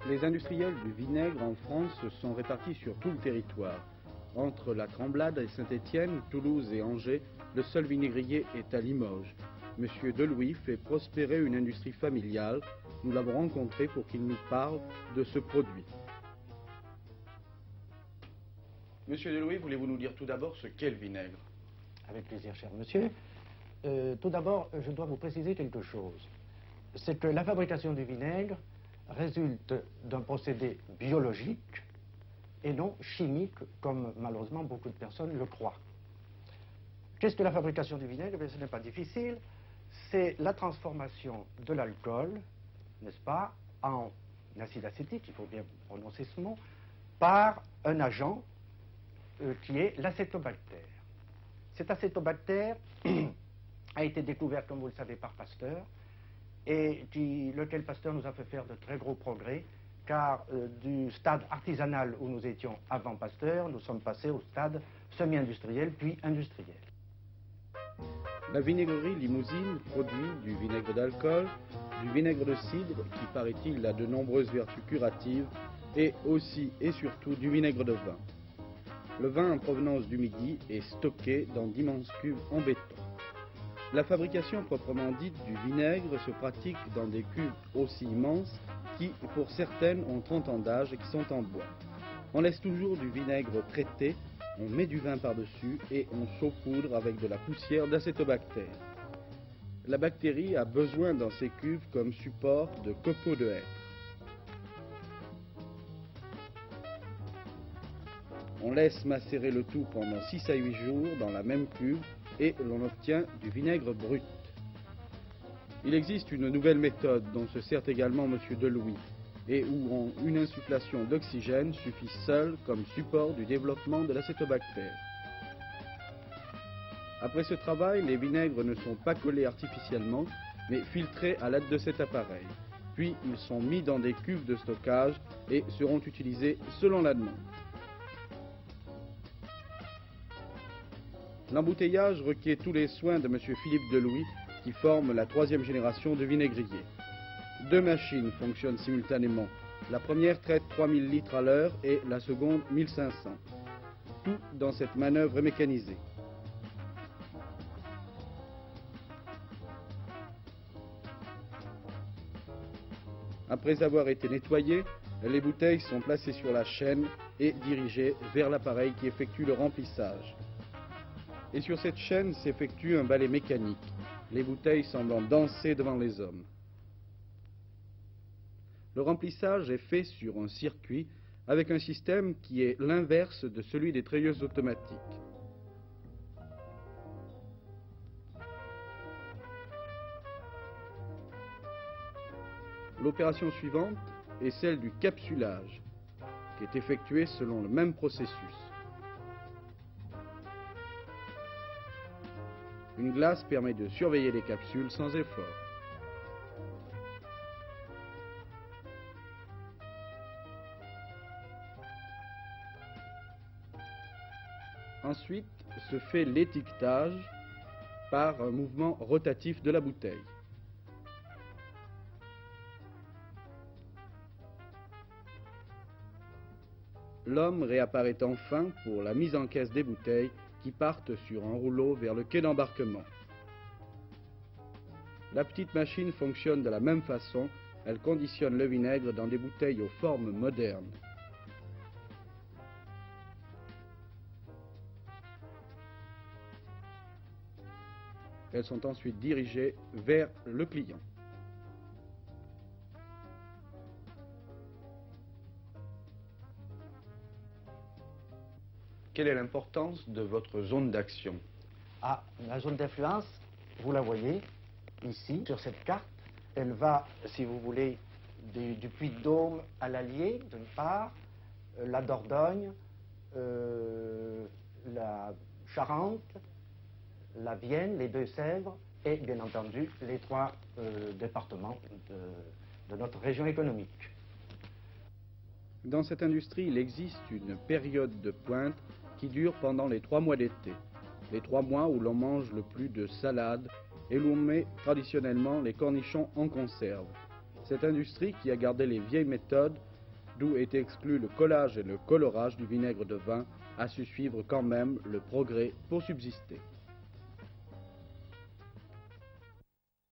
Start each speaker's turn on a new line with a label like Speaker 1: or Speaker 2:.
Speaker 1: Les industriels du vinaigre en France sont répartis sur tout le territoire. Entre la Tremblade et Saint-Étienne, Toulouse et Angers, le seul vinaigrier est à Limoges. Monsieur Delouis fait prospérer une industrie familiale. Nous l'avons rencontré pour qu'il nous parle de ce produit. Monsieur Delouis, voulez-vous nous dire tout d'abord ce qu'est le vinaigre?
Speaker 2: Avec plaisir, cher monsieur. Tout d'abord, je dois vous préciser quelque chose. C'est que la fabrication du vinaigre résulte d'un procédé biologique et non chimique, comme malheureusement beaucoup de personnes le croient. Qu'est-ce que la fabrication du vinaigre? Ce n'est pas difficile. C'est la transformation de l'alcool, n'est-ce pas, en acide acétique, il faut bien prononcer ce mot, par un agent qui est l'acétobactère. Cet acétobactère a été découvert, comme vous le savez, par Pasteur, et lequel Pasteur nous a fait faire de très gros progrès, car du stade artisanal où nous étions avant Pasteur, nous sommes passés au stade semi-industriel, puis industriel.
Speaker 1: La vinaigrerie Limousine produit du vinaigre d'alcool, du vinaigre de cidre, qui paraît-il a de nombreuses vertus curatives, et aussi et surtout du vinaigre de vin. Le vin en provenance du Midi est stocké dans d'immenses cuves en béton. La fabrication proprement dite du vinaigre se pratique dans des cuves aussi immenses qui, pour certaines, ont 30 ans d'âge et qui sont en bois. On laisse toujours du vinaigre traité, on met du vin par-dessus et on saupoudre avec de la poussière d'acétobactère. La bactérie a besoin dans ces cuves comme support de copeaux de hêtre. On laisse macérer le tout pendant 6 à 8 jours dans la même cuve et l'on obtient du vinaigre brut. Il existe une nouvelle méthode dont se sert également M. Delouis et où une insufflation d'oxygène suffit seule comme support du développement de l'acétobactère. Après ce travail, les vinaigres ne sont pas collés artificiellement mais filtrés à l'aide de cet appareil. Puis ils sont mis dans des cuves de stockage et seront utilisés selon la demande. L'embouteillage requiert tous les soins de M. Philippe Delouis, qui forme la 3e génération de vinaigriers. 2 machines fonctionnent simultanément. La première traite 3000 litres à l'heure et la seconde 1500. Tout dans cette manœuvre mécanisée. Après avoir été nettoyées, les bouteilles sont placées sur la chaîne et dirigées vers l'appareil qui effectue le remplissage. Et sur cette chaîne s'effectue un balai mécanique, les bouteilles semblant danser devant les hommes. Le remplissage est fait sur un circuit avec un système qui est l'inverse de celui des treilleuses automatiques. L'opération suivante est celle du capsulage, qui est effectuée selon le même processus. Une glace permet de surveiller les capsules sans effort. Ensuite se fait l'étiquetage par un mouvement rotatif de la bouteille. L'homme réapparaît enfin pour la mise en caisse des bouteilles qui partent sur un rouleau vers le quai d'embarquement. La petite machine fonctionne de la même façon, elle conditionne le vinaigre dans des bouteilles aux formes modernes. Elles sont ensuite dirigées vers le client. Quelle est l'importance de votre zone d'action?
Speaker 2: La zone d'influence, vous la voyez ici, sur cette carte. Elle va, si vous voulez, du Puy-de-Dôme à l'Allier, d'une part, la Dordogne, la Charente, la Vienne, les Deux-Sèvres et, bien entendu, les 3 départements de notre région économique.
Speaker 1: Dans cette industrie, il existe une période de pointe qui dure pendant les 3 mois d'été. Les 3 mois où l'on mange le plus de salade et où l'on met traditionnellement les cornichons en conserve. Cette industrie, qui a gardé les vieilles méthodes, d'où est exclu le collage et le colorage du vinaigre de vin, a su suivre quand même le progrès pour subsister.